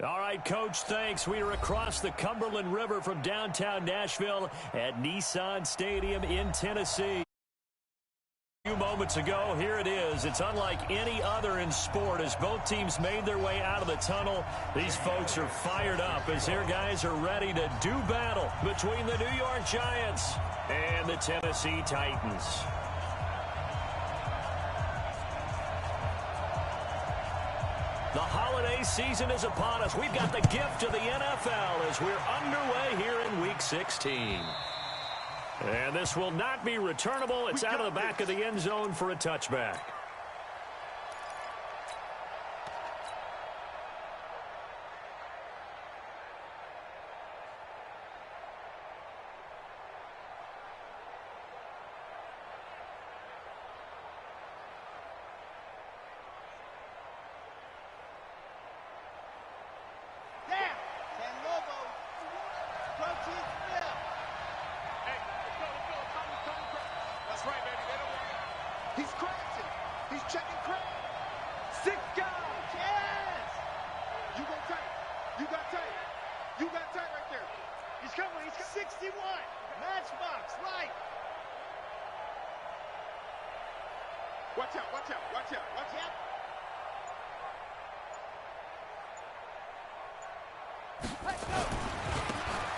All right, Coach, thanks. We are across the Cumberland River from downtown Nashville at Nissan Stadium in Tennessee. A few moments ago, here it is. It's unlike any other in sport as both teams made their way out of the tunnel. These folks are fired up as their guys are ready to do battle between the New York Giants and the Tennessee Titans. The holiday season is upon us. We've got the gift of the NFL as we're underway here in Week 16. And this will not be returnable. It's out of the back of the end zone for a touchback.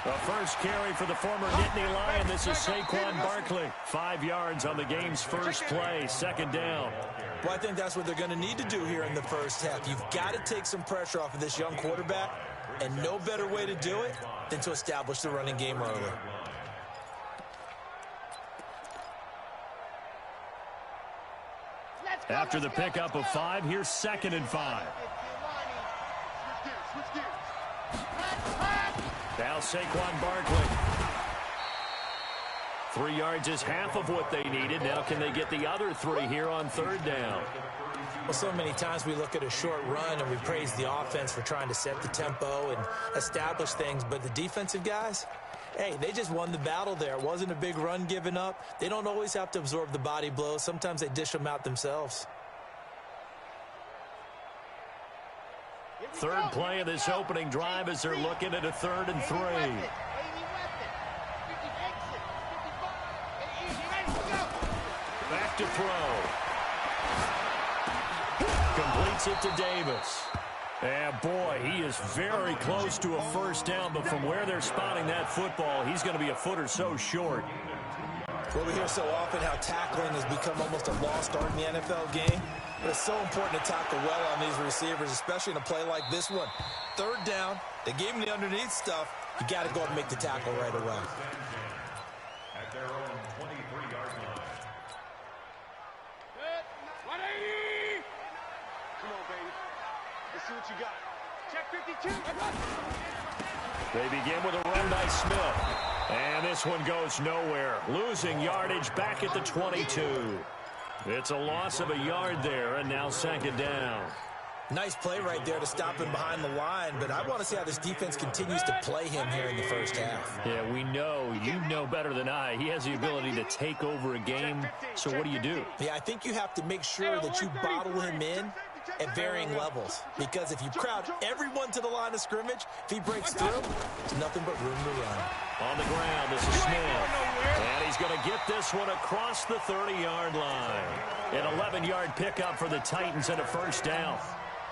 The first carry for the former Nittany Lion. This is Saquon Barkley. 5 yards on the game's first play. Second down. Well, I think that's what they're going to need to do here in the first half. You've got to take some pressure off of this young quarterback, and no better way to do it than to establish the running game early. After the pickup of 5, here's 2nd and 5. Now Saquon Barkley. 3 yards is half of what they needed. Now can they get the other 3 here on 3rd down? Well, so many times we look at a short run and we praise the offense for trying to set the tempo and establish things. But the defensive guys, hey, they just won the battle there. It wasn't a big run given up. They don't always have to absorb the body blows. Sometimes they dish them out themselves. Third play of this opening drive as they're looking at a 3rd and 3. Back to throw. Completes it to Davis. And boy, he is very close to a first down, but from where they're spotting that football, he's going to be a foot or so short. Well, we hear so often how tackling has become almost a lost art in the NFL game. But it's so important to tackle well on these receivers, especially in a play like this one. 3rd down, they gave him the underneath stuff. You got to go and make the tackle right away. At their own 23-yard line. Good. 180. Come on, baby. Let's see what you got. Check 52. They begin with a run by Smith. And this one goes nowhere. Losing yardage back at the 22. It's a loss of a yard there, and now 2nd down. Nice play right there to stop him behind the line, but I want to see how this defense continues to play him here in the first half. Yeah, we know. You know better than I. He has the ability to take over a game, so what do? Yeah, I think you have to make sure that you bottle him in at varying levels, because if you crowd everyone to the line of scrimmage, if he breaks through, there's nothing but room to run. On the ground, this is Smith, and he's going to get this one across the 30-yard line. An 11-yard pickup for the Titans and a first down.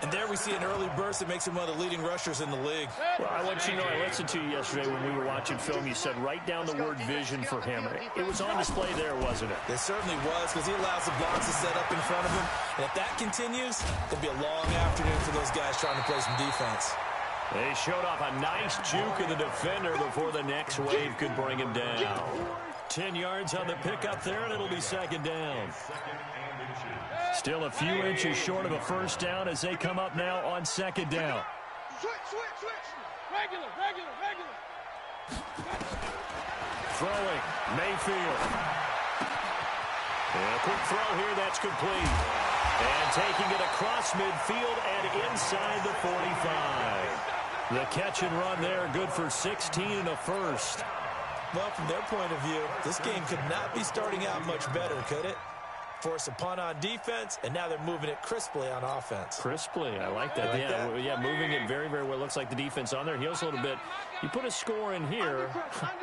And there we see an early burst that makes him one of the leading rushers in the league. Well, I want you to know, I listened to you yesterday when we were watching film. You said write down the word vision for him. It was on display there, wasn't it? It certainly was, because he allows the blocks to set up in front of him. And if that continues, it'll be a long afternoon for those guys trying to play some defense. They showed off a nice juke of the defender before the next wave could bring him down. 10 yards on the pickup there, and it'll be 2nd down. Still a few inches short of a first down as they come up now on 2nd down. Switch. Regular. Throwing, Mayfield. And a quick throw here, that's complete. And taking it across midfield and inside the 45. The catch and run there, good for 16 and a first. Well, from their point of view, this game could not be starting out much better, could it? force a punt on defense, and now they're moving it crisply on offense. Crisply, I like that. Yeah, moving it very, very well. Looks like the defense on there heals a little bit. You put a score in here,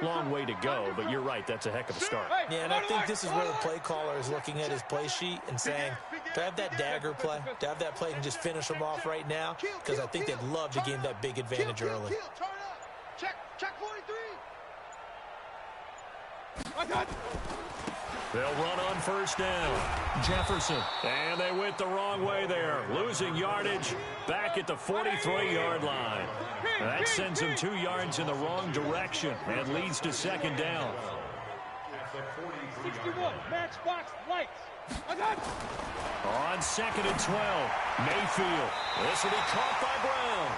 long way to go, but you're right, that's a heck of a start. Yeah, and I think this is where the play caller is looking at his play sheet and saying, do I have that dagger play? Do I have that play and just finish them off right now? Because I think they'd love to gain that big advantage early. Check 43. They'll run on first down. Jefferson. And they went the wrong way there. Losing yardage back at the 43-yard line. That sends them 2 yards in the wrong direction and leads to second down. 61, matchbox lights. On second and 12, Mayfield. This will be caught by Brown.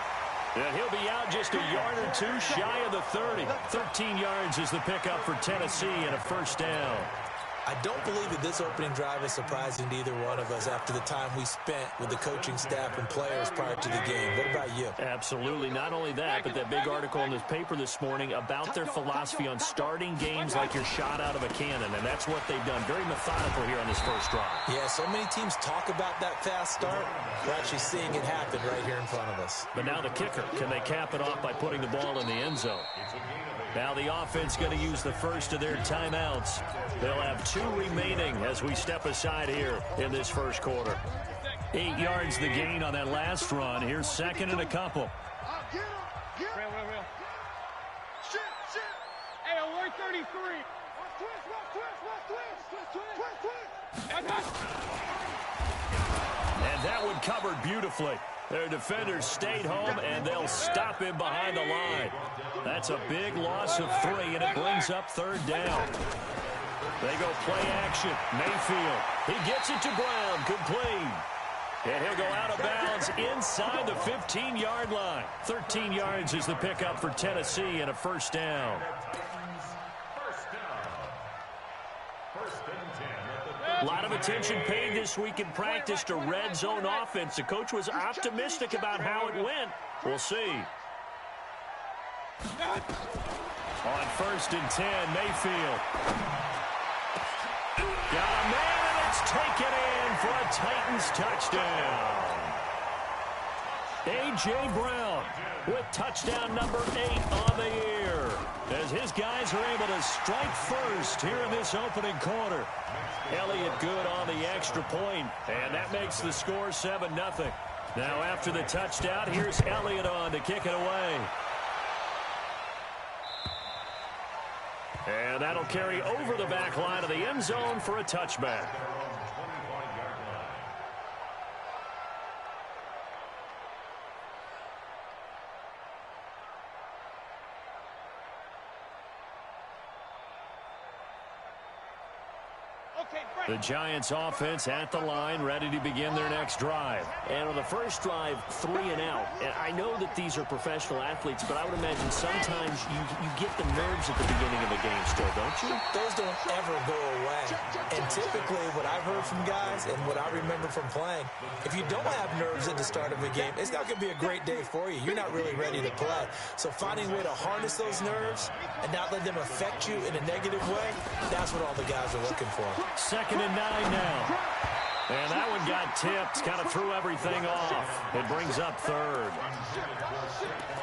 And he'll be out just a yard or two shy of the 30. 13 yards is the pickup for Tennessee and a first down. I don't believe that this opening drive is surprising to either one of us after the time we spent with the coaching staff and players prior to the game. What about you? Absolutely. Not only that, but that big article in this paper this morning about their philosophy on starting games like you're shot out of a cannon, and that's what they've done. Very methodical here on this first drive. Yeah, so many teams talk about that fast start. We're actually seeing it happen right here in front of us. But now the kicker. Can they cap it off by putting the ball in the end zone? Now the offense going to use the first of their timeouts. They'll have 2 remaining as we step aside here in this first quarter. 8 yards the gain on that last run. Here's second and a couple. Real. Shit. Hey, alert 33. And that one covered beautifully. Their defenders stayed home, and they'll stop him behind the line. That's a big loss of 3, and it brings up third down. They go play action. Mayfield. He gets it to Brown. Complete. And he'll go out of bounds inside the 15-yard line. 13 yards is the pickup for Tennessee and a first down. A lot of attention paid this week in practice to red zone offense. The coach was optimistic about how it went. We'll see. On first and 10, Mayfield. Got a man, and it's taken in for a Titans touchdown. A.J. Brown with touchdown number 8 on the year, as his guys are able to strike first here in this opening quarter. Elliott good on the extra point, and that makes the score 7-0. Now after the touchdown, here's Elliott on to kick it away. And that'll carry over the back line of the end zone for a touchback. The Giants offense at the line, ready to begin their next drive. And on the first drive, 3 and out. And I know that these are professional athletes, but I would imagine sometimes you get the nerves at the beginning of a game still, don't you? Those don't ever go away. And typically what I've heard from guys and what I remember from playing, if you don't have nerves at the start of a game, it's not going to be a great day for you. You're not really ready to play. So finding a way to harness those nerves and not let them affect you in a negative way, that's what all the guys are looking for. Second and 9 now. And that one got tipped, kind of threw everything off. It brings up third.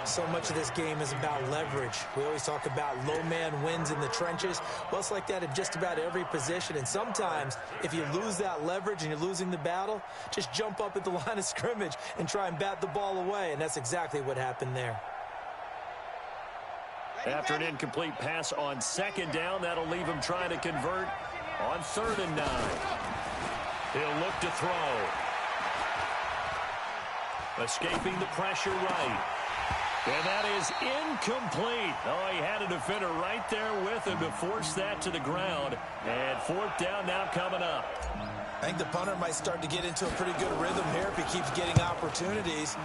So much of this game is about leverage. We always talk about low man wins in the trenches. Well, it's like that in just about every position. And sometimes, if you lose that leverage and you're losing the battle, just jump up at the line of scrimmage and try and bat the ball away. And that's exactly what happened there. After an incomplete pass on second down, that'll leave him trying to convert on 3rd and 9. He'll look to throw. Escaping the pressure right. And that is incomplete. Oh, he had a defender right there with him to force that to the ground. And 4th down now coming up. I think the punter might start to get into a pretty good rhythm here if he keeps getting opportunities.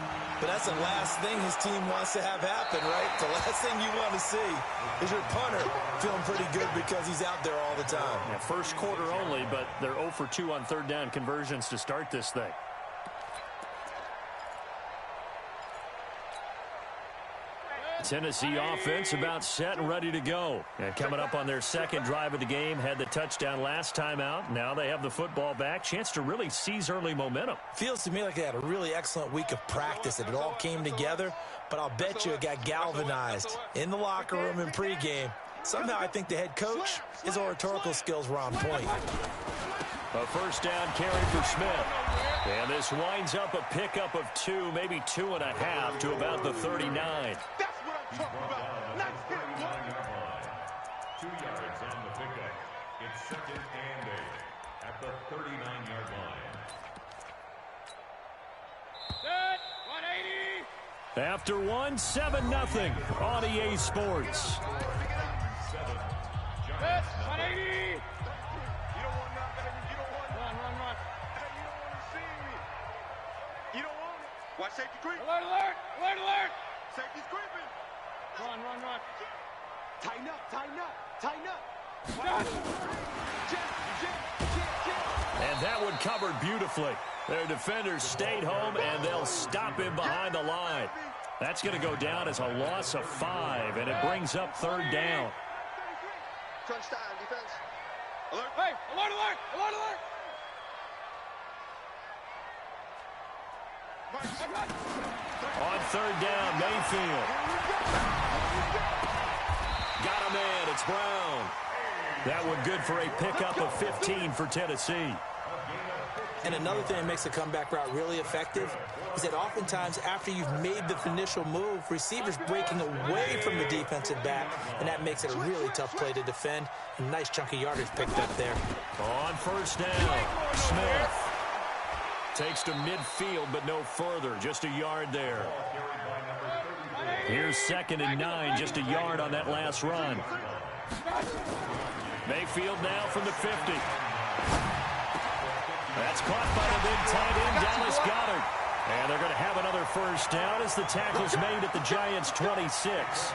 But that's the last thing his team wants to have happen, right? The last thing you want to see is your punter feeling pretty good because he's out there all the time. Yeah, first quarter only, but they're 0 for 2 on 3rd down conversions to start this thing. Tennessee offense about set and ready to go. And coming up on their second drive of the game, had the touchdown last time out. Now they have the football back. Chance to really seize early momentum. Feels to me like they had a really excellent week of practice, and it all came together. But I'll bet you it got galvanized in the locker room in pregame. Somehow I think the head coach, his oratorical skills were on point. A first down carry for Smith. And this winds up a pickup of 2, maybe 2.5 to about the 39. That's what I'm talking about. Nice hit. 2 yards on the pickup. It's 2nd and 8 at the 39-yard line. Set. 180. After 7-0 on EA Sports. 7. Set. 180. You don't want none, baby. You don't want none. Run. Hey, you don't want to see me. You don't want it. Watch safety creep. Alert. Safety's creeping. Run. Tighten up. And that one covered beautifully. Their defenders stayed home, and they'll stop him behind the line. That's going to go down as a loss of 5, and it brings up 3rd down. Crunch time, defense. Alert. Hey, alert. On 3rd down, Mayfield. Got a man, it's Brown. That one good for a pickup of 15 for Tennessee. And another thing that makes the comeback route really effective is that oftentimes after you've made the initial move, receivers breaking away from the defensive back, and that makes it a really tough play to defend. A nice chunk of yardage picked up there. On 1st down, Smith takes to midfield, but no further, just a yard there. Here's 2nd and 9, just a yard on that last run. Mayfield now from the 50. That's caught by the big tight end, Dallas Goedert. And they're going to have another first down as the tackle's made at the Giants' 26.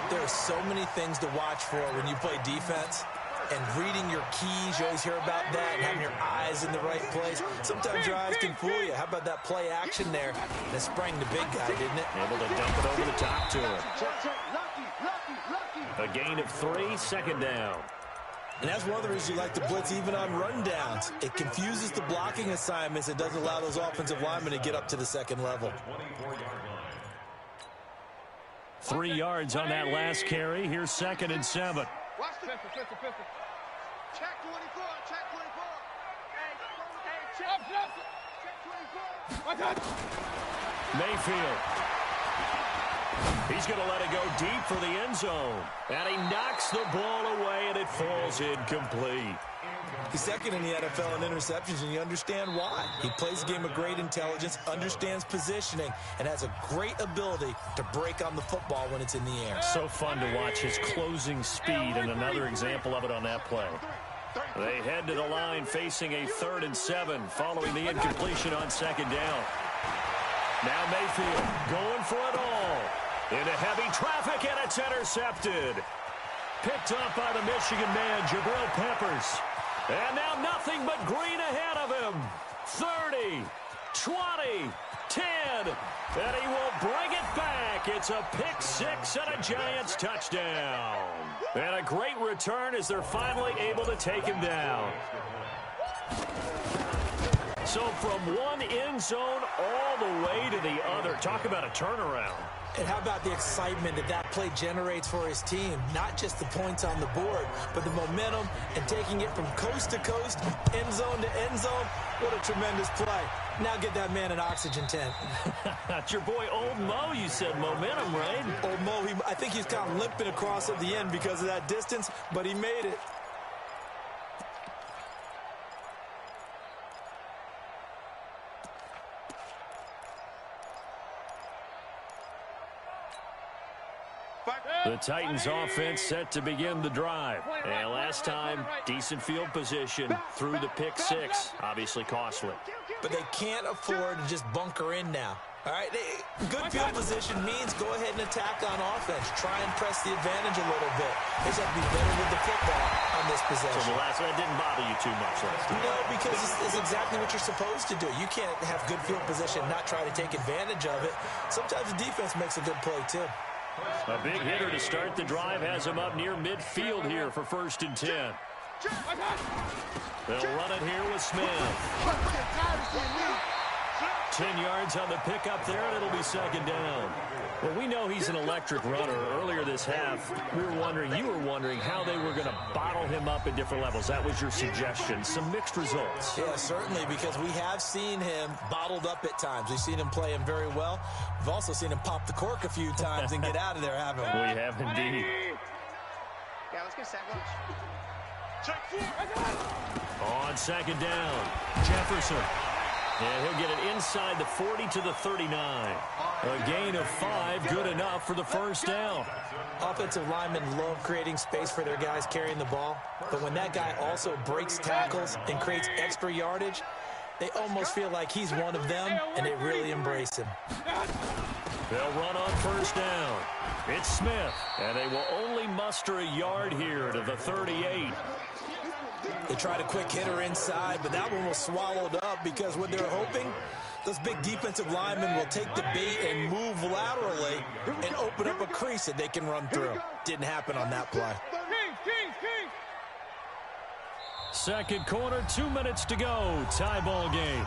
There are so many things to watch for when you play defense. And reading your keys, you always hear about that, and having your eyes in the right place. Sometimes your eyes can fool you. How about that play action there? That sprang the big guy, didn't it? Able to dump it over the top to him. A gain of 3, 2nd down. And that's one of the reasons you like to blitz even on rundowns. It confuses the blocking assignments and doesn't allow those offensive linemen to get up to the 2nd level. 3 yards on that last carry. Here's 2nd and 7. Watch the pistol. Check 24. Check 24. Mayfield. He's going to let it go deep for the end zone. And he knocks the ball away, and it falls incomplete. He's 2nd in the NFL in interceptions, and you understand why. He plays a game of great intelligence, understands positioning, and has a great ability to break on the football when it's in the air. So fun to watch his closing speed, and another example of it on that play. They head to the line facing a 3rd and 7 following the incompletion on 2nd down. Now Mayfield going for it all. Into heavy traffic, and it's intercepted. Picked up by the Michigan man, Jabril Peppers. And now nothing but green ahead of him. 30, 20, 10, and he will bring it back. It's a pick 6 and a Giants touchdown. And a great return as they're finally able to take him down. So from one end zone all the way to the other. Talk about a turnaround. And how about the excitement that play generates for his team? Not just the points on the board, but the momentum and taking it from coast to coast, end zone to end zone. What a tremendous play. Now get that man an oxygen tent. That's your boy Old Mo, you said momentum, right? Old Mo, I think he's kind of limping across at the end because of that distance, but he made it. The Titans offense set to begin the drive. And last time, decent field position through the pick 6. Obviously costly. But they can't afford to just bunker in now. All right, good field position means go ahead and attack on offense. Try and press the advantage a little bit. They just have to be better with the football on this possession. So that didn't bother you too much last time? No, because it's exactly what you're supposed to do. You can't have good field position, not try to take advantage of it. Sometimes the defense makes a good play, too. A big hitter to start the drive has him up near midfield here for 1st and 10. They'll run it here with Smith. 10 yards on the pickup there, and it'll be 2nd down. Well, we know he's an electric runner. Earlier this half, you were wondering how they were going to bottle him up at different levels. That was your suggestion. Some mixed results. Yeah, certainly, because we have seen him bottled up at times. We've seen him play him very well. We've also seen him pop the cork a few times and get out of there, haven't we? We have indeed. Yeah, let's get sandwich. On 2nd down, Jefferson. And he'll get it inside the 40 to the 39. A gain of 5, good enough for the 1st down. Offensive linemen love creating space for their guys carrying the ball. But when that guy also breaks tackles and creates extra yardage, they almost feel like he's one of them, and they really embrace him. They'll run on 1st down. It's Smith, and they will only muster a yard here to the 38. They tried a quick hitter inside, but that one was swallowed up because what they're hoping, those big defensive linemen will take the bait and move laterally and open up a crease that they can run through. Didn't happen on that play. Second quarter, 2 minutes to go. Tie ball game.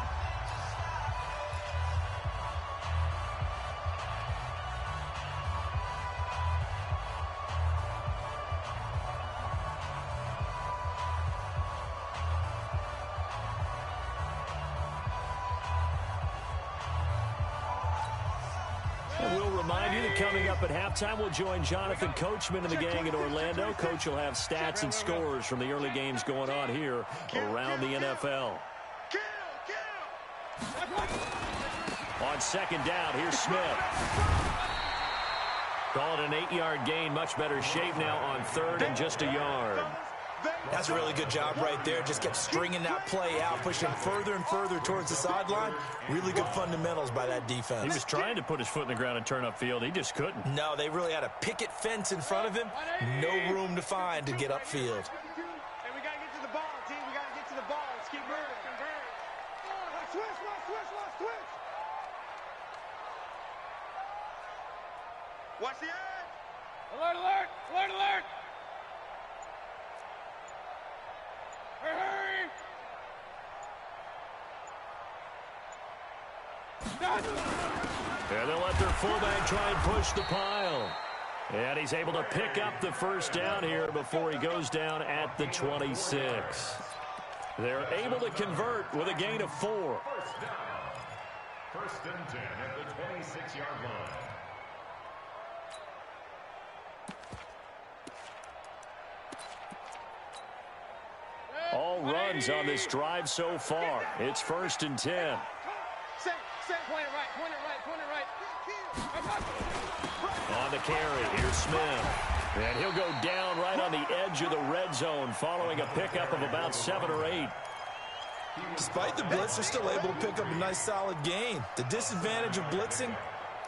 Coming up at halftime, we'll join Jonathan Coachman and the gang in Orlando. Coach will have stats and scores from the early games going on here around the NFL. On 2nd down, here's Smith. Call it an 8-yard gain. Much better shape now on 3rd and just a yard. That's a really good job right there. Just kept stringing that play out, pushing further and further towards the sideline. Really good fundamentals by that defense. He was trying to put his foot in the ground and turn upfield. He just couldn't. No, they really had a picket fence in front of him. No room to find to get upfield. Hey, we got to get to the ball, team. We got to get to the ball. Let's keep moving. Switch. Watch the edge. Alert, alert. Alert, alert. Hurry! And they'll let their fullback try and push the pile. And he's able to pick up the 1st down here before he goes down at the 26. They're able to convert with a gain of 4. 1st down. 1st and 10 at the 26-yard line. All runs on this drive so far. It's 1st and 10. Point it right. On the carry, here's Smith. And he'll go down right on the edge of the red zone following a pickup of about 7 or 8. Despite the blitz, they're still able to pick up a nice solid gain. The disadvantage of blitzing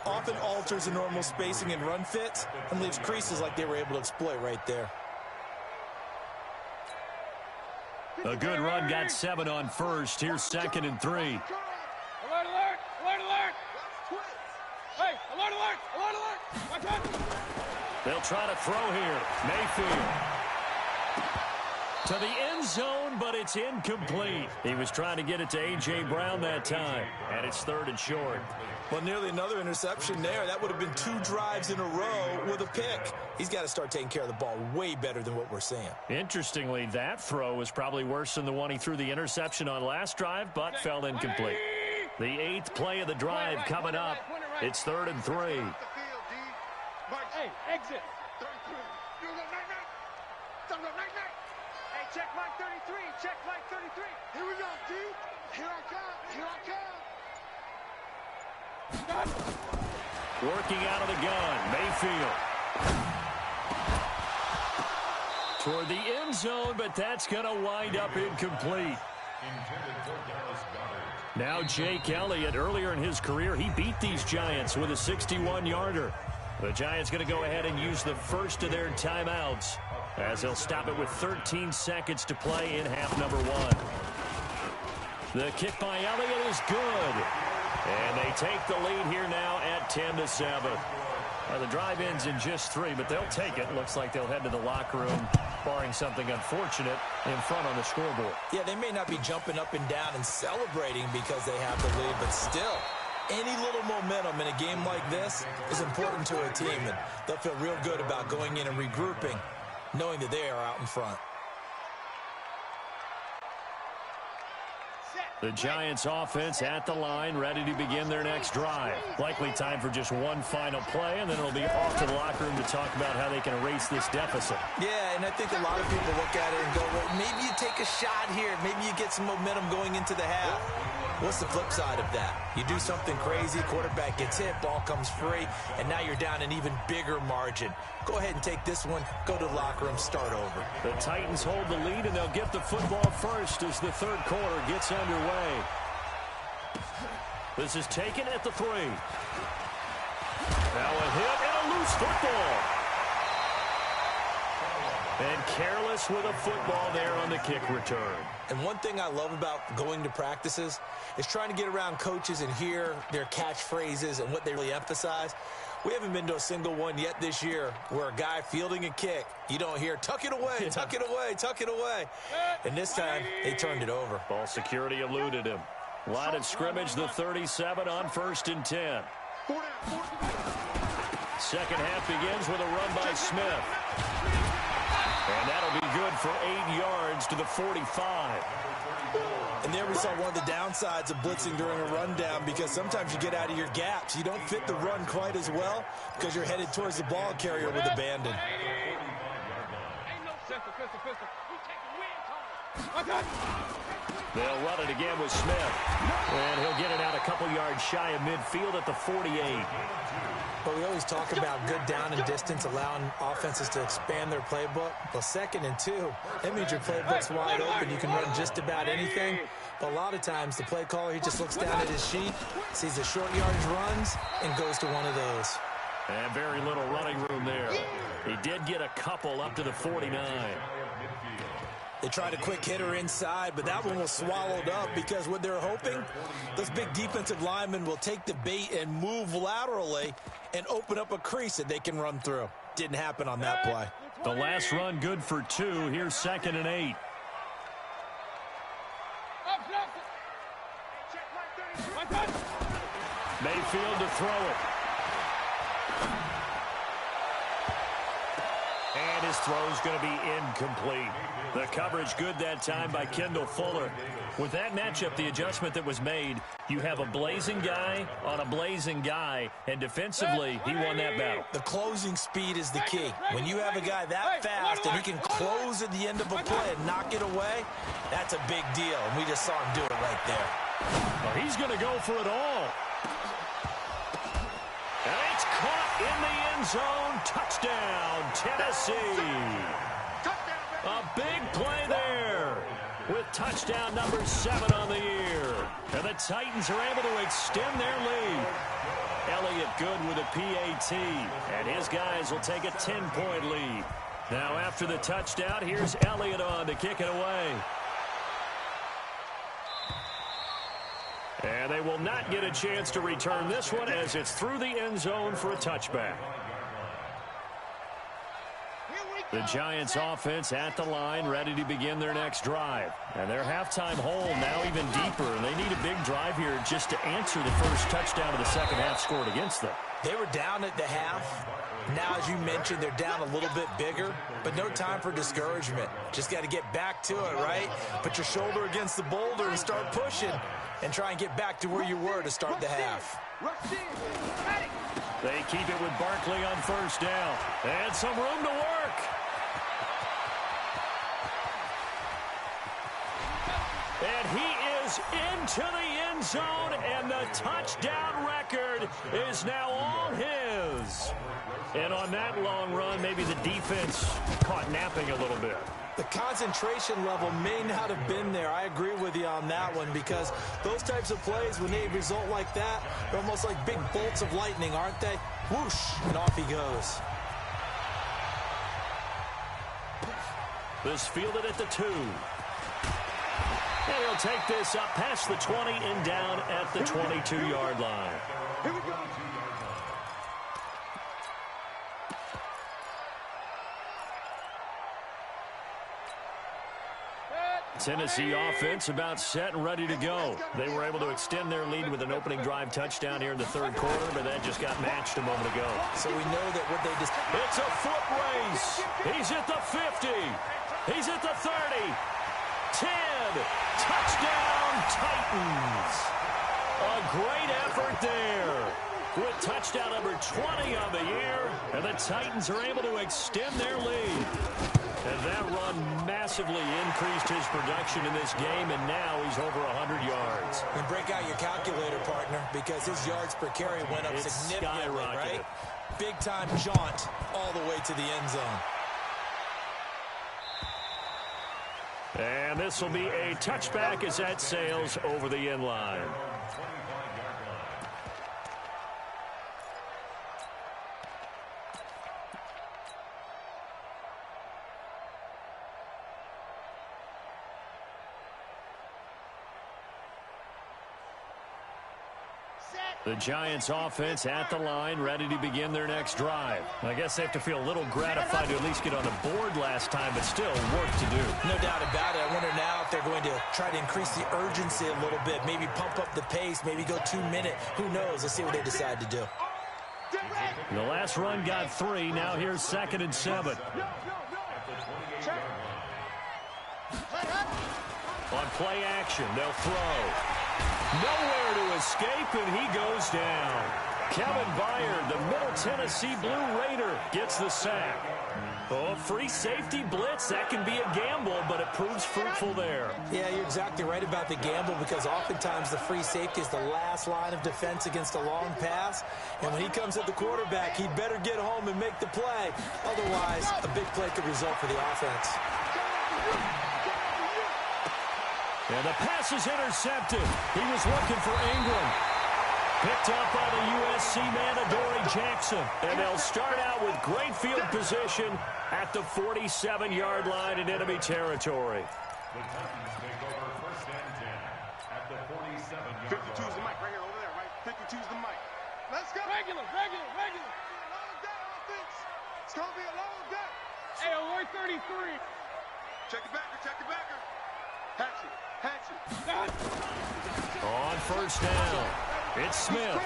often alters the normal spacing and run fits and leaves creases like they were able to exploit right there. A good run, got 7 on 1st. Here's 2nd and 3. Alert, alert. Alert, alert. Hey, alert, alert. Alert, alert. Watch out. They'll try to throw here. Mayfield. To the end zone, but it's incomplete. He was trying to get it to A.J. Brown that time, and it's 3rd and short. Well, nearly another interception there. That would have been 2 drives in a row with a pick. He's got to start taking care of the ball way better than what we're seeing. Interestingly, that throw was probably worse than the one he threw the interception on last drive, but fell incomplete. The 8th play of the drive coming up. It's 3rd and 3. Hey, exit. Hey, check Mike 33. Check Mike 33. Here we go, D. Here I come. Working out of the gun, Mayfield. Toward the end zone, but that's going to wind up incomplete. Now Jake Elliott, earlier in his career, he beat these Giants with a 61-yarder. The Giants going to go ahead and use the first of their timeouts as they'll stop it with 13 seconds to play in half number 1. The kick by Elliott is good. And they take the lead here now at 10-7. The drive ends in just 3, but they'll take it. Looks like they'll head to the locker room, barring something unfortunate, in front on the scoreboard. Yeah, they may not be jumping up and down and celebrating because they have the lead, but still, any little momentum in a game like this is important to a team, and they'll feel real good about going in and regrouping, knowing that they are out in front. The Giants offense at the line, ready to begin their next drive. Likely time for just one final play, and then it'll be off to the locker room to talk about how they can erase this deficit. Yeah, and I think a lot of people look at it and go, well, maybe you take a shot here. Maybe you get some momentum going into the half. What's the flip side of that? You do something crazy, quarterback gets hit, ball comes free, and now you're down an even bigger margin. Go ahead and take this one, go to the locker room, start over. The Titans hold the lead, and they'll get the football first as the third quarter gets underway. This is taken at the 3. Now a hit and a loose football. And careless with a football there on the kick return. And one thing I love about going to practices is trying to get around coaches and hear their catchphrases and what they really emphasize. We haven't been to a single one yet this year where a guy fielding a kick, you don't hear, tuck it away, tuck it away, tuck it away. And this time, they turned it over. Ball security eluded him. Line of scrimmage, the 37 on 1st and 10. Second half begins with a run by Smith. And that'll be good for 8 yards to the 45. And there we saw one of the downsides of blitzing during a rundown, because sometimes you get out of your gaps. You don't fit the run quite as well because you're headed towards the ball carrier with abandon. They'll run it again with Smith. And he'll get it out a couple yards shy of midfield at the 48. But we always talk about good down and distance, allowing offenses to expand their playbook. Well, 2nd and 2, that means your playbook's wide open. You can run just about anything. But a lot of times, the play caller, he just looks down at his sheet, sees the short yardage runs, and goes to one of those. And very little running room there. He did get a couple up to the 49. They tried a quick hitter inside, but that one was swallowed up because what they're hoping, those big defensive linemen will take the bait and move laterally and open up a crease that they can run through. Didn't happen on that play. The last run good for 2. Here's 2nd and 8. Mayfield to throw it. And his throw's going to be incomplete. The coverage good that time by Kendall Fuller. With that matchup, the adjustment that was made, you have a blazing guy on a blazing guy, and defensively, he won that battle. The closing speed is the key. When you have a guy that fast and he can close at the end of a play and knock it away, that's a big deal, and we just saw him do it right there. Well, he's going to go for it all. And it's caught in the end zone. Touchdown, Tennessee. A big play there with touchdown number 7 on the year. And the Titans are able to extend their lead. Elliott good with a PAT. And his guys will take a 10-point lead. Now after the touchdown, here's Elliott on to kick it away. And they will not get a chance to return this one as it's through the end zone for a touchback. The Giants offense at the line, ready to begin their next drive. And their halftime hole now even deeper, and they need a big drive here just to answer the first touchdown of the second half scored against them. They were down at the half. Now, as you mentioned, they're down a little bit bigger, but no time for discouragement. Just got to get back to it, right? Put your shoulder against the boulder and start pushing and try and get back to where you were to start the half. They keep it with Barkley on first down. And some room to work. And he is into the end zone, and the touchdown record is now all his. And on that long run, maybe the defense caught napping a little bit. The concentration level may not have been there. I agree with you on that one, because those types of plays, when they result like that, they're almost like big bolts of lightning, aren't they? Whoosh, and off he goes. This fielded at the 2. And he'll take this up past the 20 and down at the 22-yard line. Here we go. Tennessee offense about set and ready to go. They were able to extend their lead with an opening drive touchdown here in the third quarter, but that just got matched a moment ago. So we know that what they just... It's a foot race. He's at the 50. He's at the 30. 10. Touchdown, Titans. A great effort there. With touchdown number 20 on the year, and the Titans are able to extend their lead. And that run massively increased his production in this game, and now he's over 100 yards. And break out your calculator, partner, because his yards per carry went up significantly, right? Big-time jaunt all the way to the end zone. And this will be a touchback as that sails over the end line. The Giants offense at the line, ready to begin their next drive. I guess they have to feel a little gratified to at least get on the board last time, but still work to do. No doubt about it. I wonder now if they're going to try to increase the urgency a little bit, maybe pump up the pace, maybe go 2 minute. Who knows? Let's see what they decide to do. The last run got 3. Now here's 2nd and 7. On play action, they'll throw. Nowhere to escape, and he goes down. Kevin Byard, the Middle Tennessee Blue Raider, gets the sack. Oh, free safety blitz, that can be a gamble, but it proves fruitful there. Yeah, you're exactly right about the gamble, because oftentimes the free safety is the last line of defense against a long pass. And when he comes at the quarterback, he better get home and make the play. Otherwise, a big play could result for the offense. And the pass is intercepted. He was looking for Ingram. Picked up by the USC man, Adoree Jackson. And they'll start out with great field position at the 47-yard line in enemy territory. The Titans take over 1st and 10 at the 47-yard line. 52's the mic right here, over there, right? 52's the mic. Let's go. Regular. Long day, offense. It's going to be a long day. Hey, alert 33. Check the backer. Hatchet. On 1st down, it's Smith.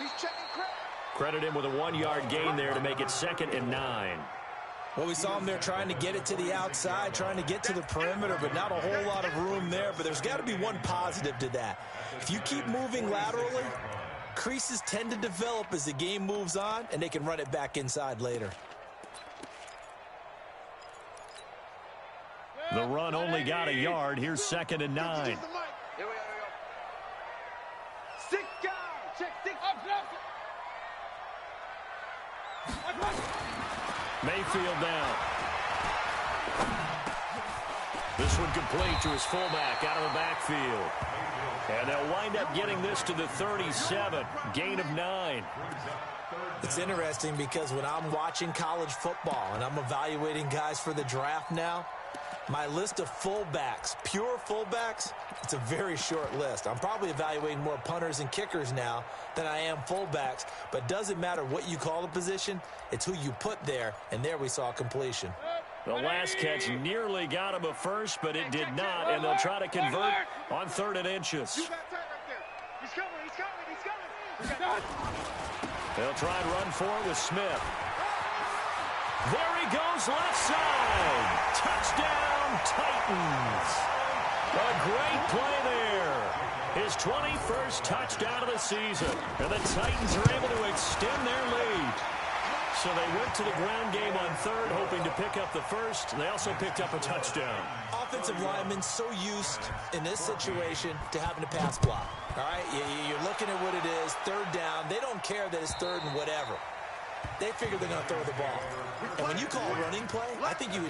He's checking credit. Credit him with a 1-yard gain there to make it 2nd and 9. Well, we saw him there trying to get it to the outside, trying to get to the perimeter, but not a whole lot of room there. But there's got to be one positive to that. If you keep moving laterally, creases tend to develop as the game moves on, and they can run it back inside later. The run only got a yard. Here's 2nd and 9. Here we go. 6 guys. Check 6. Mayfield down. This one complete to his fullback out of the backfield. And they'll wind up getting this to the 37. Gain of 9. It's interesting because when I'm watching college football and I'm evaluating guys for the draft now, my list of fullbacks, pure fullbacks, it's a very short list. I'm probably evaluating more punters and kickers now than I am fullbacks, but it doesn't matter what you call the position, it's who you put there, and there we saw completion. The last catch nearly got him a first, but it did not, and they'll try to convert on 3rd and inches. You got tight right there. He's coming. They'll try and run for it with Smith. There he goes, left side. Touchdown, Titans. A great play there. His 21st touchdown of the season. And the Titans are able to extend their lead. So they went to the ground game on 3rd, hoping to pick up the first. They also picked up a touchdown. Offensive linemen so used in this situation to having to pass block. All right, you're looking at what it is, 3rd down. They don't care that it's 3rd and whatever. They figure they're going to throw the ball. And when you call a running play, I think you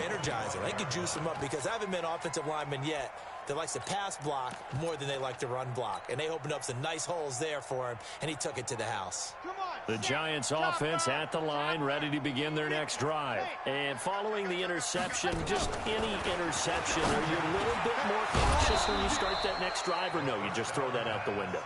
energize them. I think you juice them up, because I haven't met an offensive lineman yet that likes to pass block more than they like to run block. And they opened up some nice holes there for him, and he took it to the house. The Giants offense at the line, ready to begin their next drive. And following the interception, just any interception, are you a little bit more cautious when you start that next drive, or no, you just throw that out the window?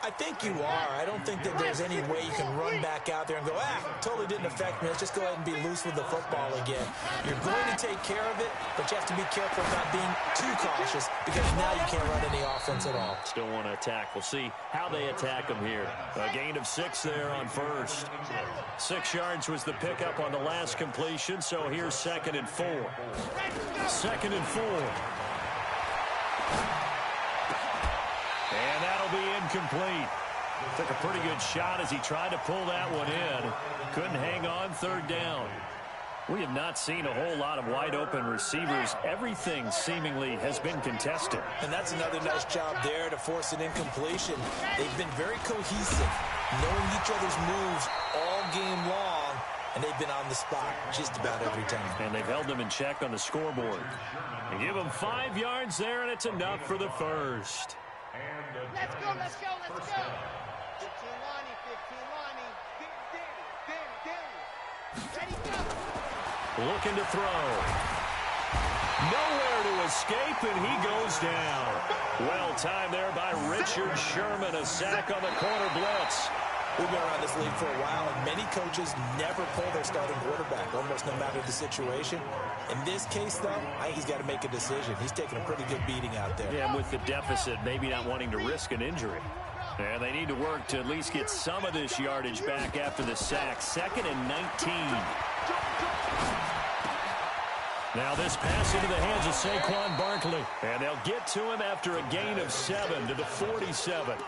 I think you are. I don't think that there's any way you can run back out there and go, totally didn't affect me. Let's just go ahead and be loose with the football again. You're going to take care of it, but you have to be careful about being too cautious because now you can't run any offense at all. Still want to attack. We'll see how they attack them here. A gain of 6 there on first. 6 yards was the pickup on the last completion, so here's 2nd and 4. 2nd and 4. And that'll be incomplete. Took a pretty good shot as he tried to pull that one in. Couldn't hang on 3rd down. We have not seen a whole lot of wide-open receivers. Everything seemingly has been contested. And that's another nice job there to force an incompletion. They've been very cohesive, knowing each other's moves all game long, and they've been on the spot just about every time. And they've held them in check on the scoreboard. They give them 5 yards there, and it's enough for the first. Let's go, let's go, let's go. 15 Lonnie, 15 Lonnie. Danny. Ready, go. Looking to throw. Nowhere to escape, and he goes down. Well timed there by Richard Sherman. A sack on the corner blitz. We've been around this league for a while, and many coaches never pull their starting quarterback, almost no matter the situation. In this case, though, I think he's got to make a decision. He's taking a pretty good beating out there. Yeah, and with the deficit, maybe not wanting to risk an injury. And they need to work to at least get some of this yardage back after the sack. 2nd and 19. Now this pass into the hands of Saquon Barkley. And they'll get to him after a gain of 7 to the 47.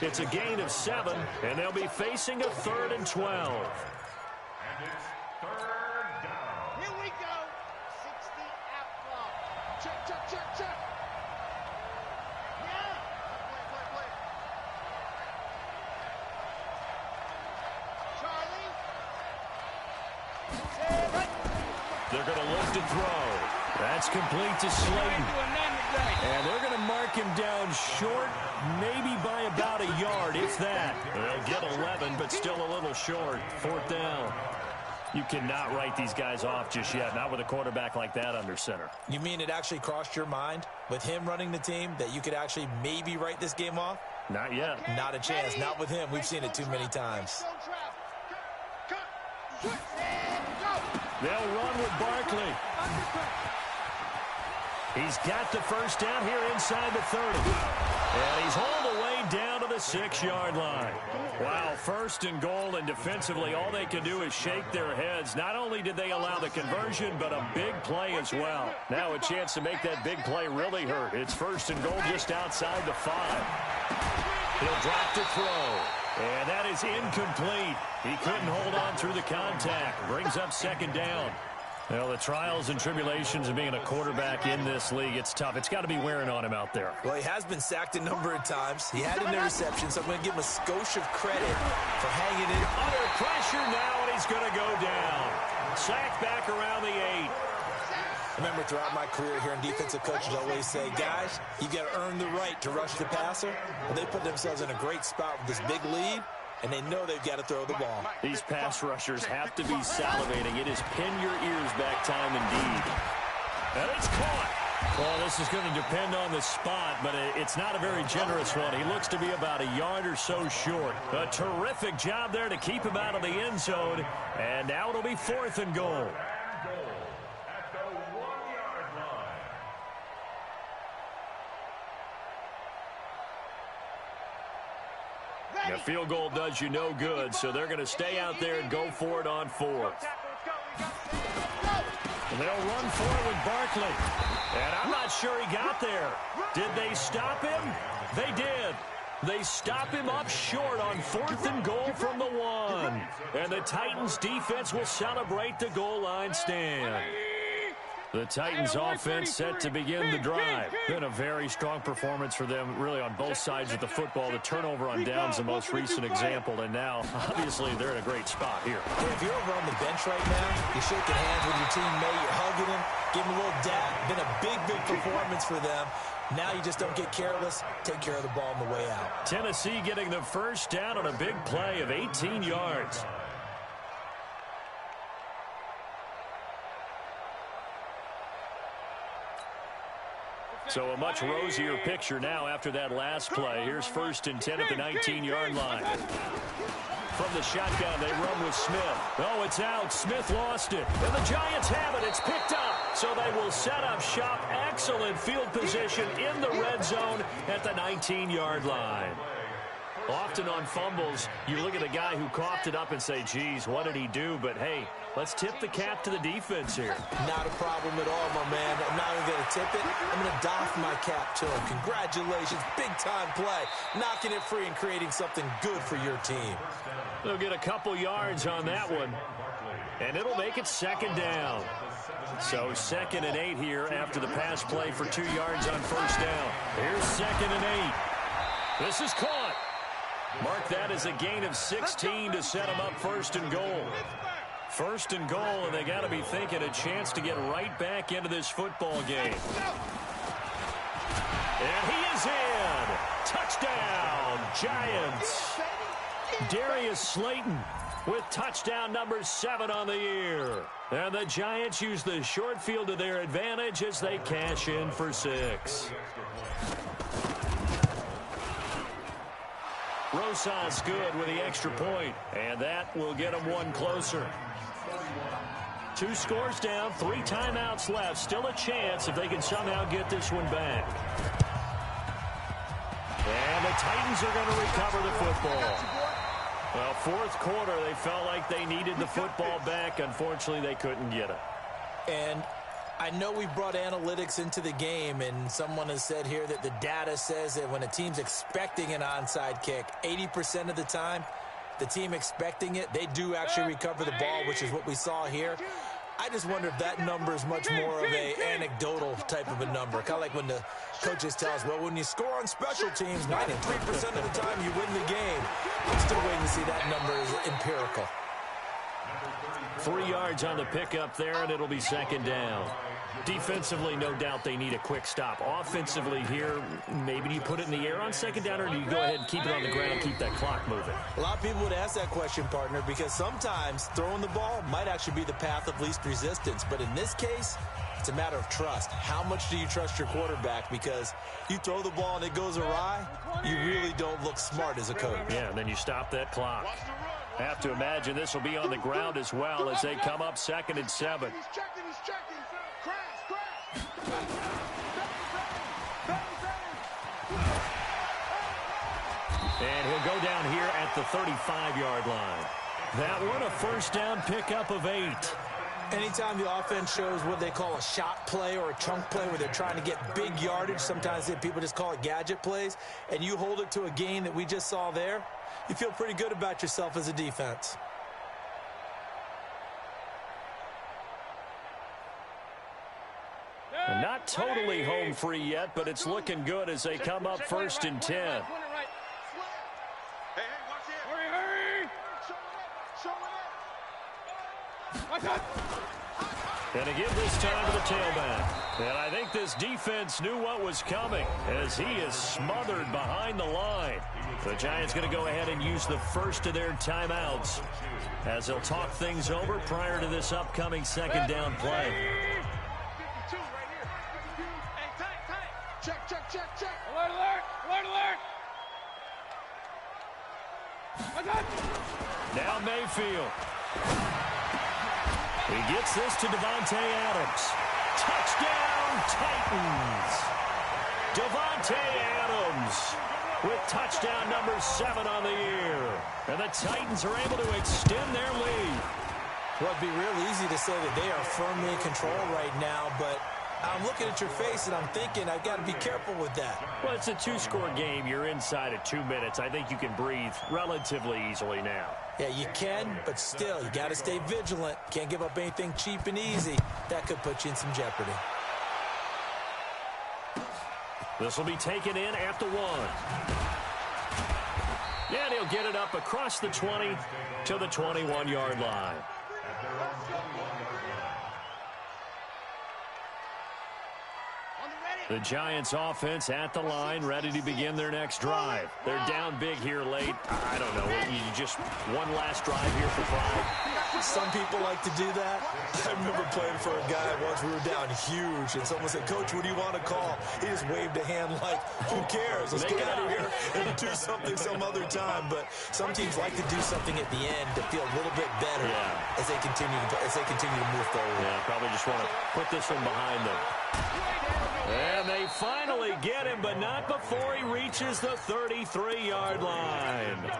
It's a gain of 7, and they'll be facing a 3rd and 12. And it's 3rd down. Here we go. 60 outlaw. Check. Yeah. Play. Charlie. They're going to look to throw. That's complete to Slayton. And they're going to mark him down short, maybe by about a yard, if that. They'll get 11, but still a little short. 4th down. You cannot write these guys off just yet, not with a quarterback like that under center. You mean it actually crossed your mind, with him running the team, that you could actually maybe write this game off? Not yet. Not a chance. Not with him. We've seen it too many times. They'll run with Barkley. He's got the first down here inside the 30. And he's hauled away down to the 6-yard line. Wow, 1st and goal, and defensively all they can do is shake their heads. Not only did they allow the conversion, but a big play as well. Now a chance to make that big play really hurt. It's 1st and goal just outside the 5. He'll drop to throw. And that is incomplete. He couldn't hold on through the contact. Brings up 2nd down. Well, the trials and tribulations of being a quarterback in this league, it's tough. It's got to be wearing on him out there. Well, he has been sacked a number of times. He had an interception, so I'm going to give him a skosh of credit for hanging in. Under pressure now, and he's going to go down. Sacked back around the 8. I remember throughout my career hearing defensive coaches always say, guys, you got to earn the right to rush the passer. Well, they put themselves in a great spot with this big lead, and they know they've got to throw the ball. These pass rushers have to be salivating. It is pin your ears back time indeed. And it's caught. Well, this is going to depend on the spot, but it's not a very generous one. He looks to be about a yard or so short. A terrific job there to keep him out of the end zone. And now it'll be 4th and goal. At the 1-yard line. A field goal does you no good, so they're going to stay out there and go for it on 4th. And they'll run for it with Barkley. And I'm not sure he got there. Did they stop him? They did. They stop him up short on 4th and goal from the 1. And the Titans defense will celebrate the goal line stand. The Titans offense set to begin the drive. Been a very strong performance for them, really, on both sides of the football. The turnover on downs, the most recent example, and now, obviously, they're in a great spot here. Hey, if you're over on the bench right now, you're shaking hands with your teammate, you're hugging him, giving him a little dap. Been a big performance for them. Now you just don't get careless. Take care of the ball on the way out. Tennessee getting the first down on a big play of 18 yards. So a much rosier picture now after that last play. Here's 1st and 10 at the 19-yard line. From the shotgun, they run with Smith. Oh, it's out. Smith lost it. And the Giants have it. It's picked up. So they will set up shop. Excellent field position in the red zone at the 19-yard line. Often on fumbles, you look at the guy who coughed it up and say, geez, what did he do? But, hey, let's tip the cap to the defense here. Not a problem at all, my man. I'm not even going to tip it. I'm going to doff my cap to him. Congratulations. Big-time play. Knocking it free and creating something good for your team. They'll get a couple yards on that one, and it'll make it 2nd down. So 2nd and 8 here after the pass play for 2 yards on 1st down. Here's 2nd and 8. This is caught. Mark that as a gain of 16 to set them up 1st and goal. 1st and goal, and they got to be thinking a chance to get right back into this football game. And he is in. Touchdown, Giants. Darius Slayton with touchdown number 7 on the year. And the Giants use the short field to their advantage as they cash in for 6. Rosas good with the extra point, and that will get them one closer. 2 scores down, 3 timeouts left. Still a chance if they can somehow get this one back. And the Titans are going to recover the football. Well, 4th quarter, they felt like they needed the football back. Unfortunately, they couldn't get it. And I know we brought analytics into the game, and someone has said here that the data says that when a team's expecting an onside kick, 80% of the time, the team expecting it, they do actually recover the ball, which is what we saw here. I just wonder if that number is much more of a anecdotal type of a number. Kind of like when the coaches tell us, well, when you score on special teams, 93% of the time you win the game. I'm still waiting to see that number is empirical. 3 yards on the pickup there, and it'll be 2nd down. Defensively, no doubt they need a quick stop. Offensively here, maybe do you put it in the air on 2nd down, or do you go ahead and keep it on the ground, keep that clock moving? A lot of people would ask that question, partner, because sometimes throwing the ball might actually be the path of least resistance. But in this case, it's a matter of trust. How much do you trust your quarterback? Because you throw the ball and it goes awry, you really don't look smart as a coach. Yeah, and then you stop that clock. Have to imagine this will be on the ground as well as they come up 2nd and 7. He's checking. Crash. And he'll go down here at the 35-yard line. That one a 1st down pickup of 8. Anytime the offense shows what they call a shot play or a chunk play where they're trying to get big yardage, sometimes people just call it gadget plays, and you hold it to a gain that we just saw there, you feel pretty good about yourself as a defense. And not totally home free yet, but it's looking good as they come up 1st and 10. Hey, watch it. Hurry. Show it. And to give this time to the tailback. And I think this defense knew what was coming as he is smothered behind the line. The Giants going to go ahead and use the first of their timeouts as they'll talk things over prior to this upcoming 2nd down play. 52 right here. 52. Hey, tight. Check. Alert. Now Mayfield. He gets this to Davante Adams. Touchdown, Titans. Davante Adams with touchdown number 7 on the year. And the Titans are able to extend their lead. Well, it'd be real easy to say that they are firmly in control right now, but I'm looking at your face and I'm thinking I've got to be careful with that. Well, it's a 2-score game. You're inside at 2 minutes. I think you can breathe relatively easily now. Yeah, you can, but still, you got to stay vigilant. Can't give up anything cheap and easy. That could put you in some jeopardy. This will be taken in at the 1. And he'll get it up across the 20 to the 21-yard line. On the ready. The Giants offense at the line, ready to begin their next drive. They're down big here late. I don't know. You just one last drive here for pride. Some people like to do that. I remember playing for a guy once. We were down huge, and someone said, "Coach, what do you want to call?" He just waved a hand like, "Who cares? Let's get out of here and do something some other time." But some teams like to do something at the end to feel a little bit better as they continue to move forward. Yeah, probably just want to put this one behind them. And they finally get him, but not before he reaches the 33-yard line.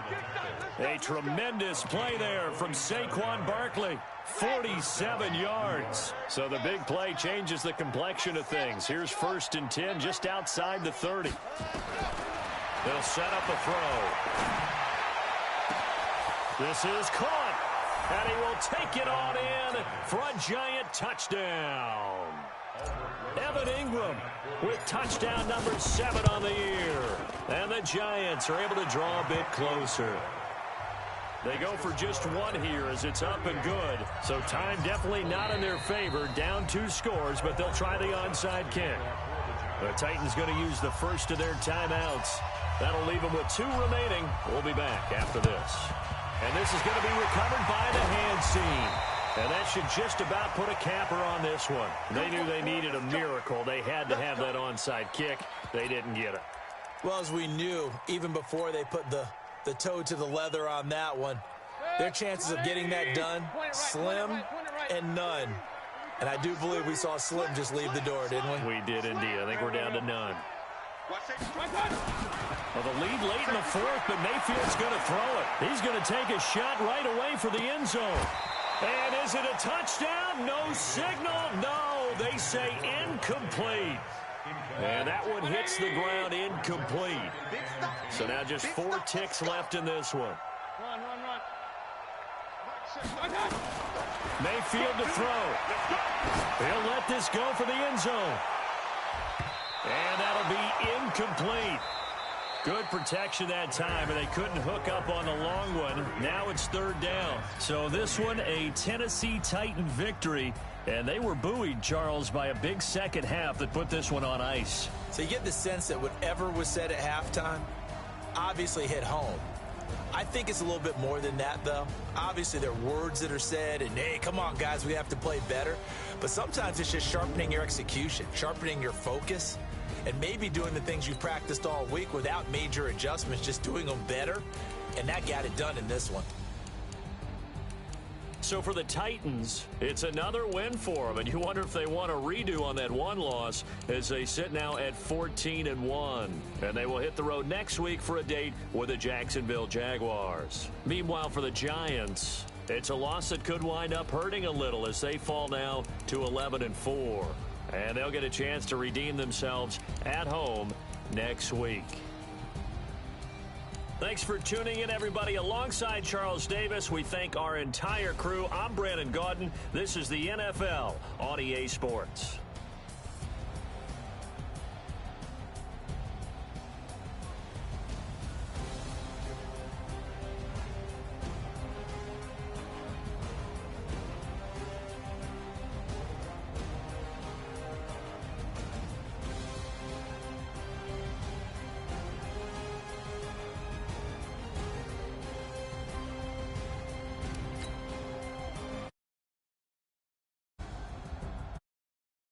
A tremendous play there from Saquon Barkley. 47 yards. So the big play changes the complexion of things. Here's 1st and 10 just outside the 30. They'll set up a throw. This is caught. And he will take it on in for a Giant touchdown. Evan Ingram with touchdown number 7 on the year. And the Giants are able to draw a bit closer. They go for just one here as it's up and good. So time definitely not in their favor. Down 2 scores, but they'll try the onside kick. The Titans going to use the first of their timeouts. That'll leave them with 2 remaining. We'll be back after this. And this is going to be recovered by the hand seam. And that should just about put a capper on this one. They knew they needed a miracle. They had to have that onside kick. They didn't get it. Well, as we knew, even before they put the toe to the leather on that one, their chances of getting that done, slim and none. And I do believe we saw Slim just leave the door, didn't we? We did indeed. I think we're down to none. Well, the lead late in the 4th, but Mayfield's going to throw it. He's going to take a shot right away for the end zone. And is it a touchdown? No signal. No, they say incomplete. And that one hits the ground incomplete. So now just 4 ticks left in this one. Mayfield to throw. He'll let this go for the end zone. And that'll be incomplete. Good protection that time, and they couldn't hook up on the long one. Now it's 3rd down. So this one, a Tennessee Titan victory. And they were buoyed, Charles, by a big second half that put this one on ice. So you get the sense that whatever was said at halftime obviously hit home. I think it's a little bit more than that, though. Obviously, there are words that are said, and, hey, come on, guys, we have to play better. But sometimes it's just sharpening your execution, sharpening your focus, and maybe doing the things you practiced all week without major adjustments, just doing them better. And that got it done in this one. So for the Titans, it's another win for them. And you wonder if they want a redo on that one loss as they sit now at 14-1. And they will hit the road next week for a date with the Jacksonville Jaguars. Meanwhile, for the Giants, it's a loss that could wind up hurting a little as they fall now to 11-4. And they'll get a chance to redeem themselves at home next week. Thanks for tuning in, everybody. Alongside Charles Davis, we thank our entire crew. I'm Brandon Gaudin. This is the NFL on EA Sports.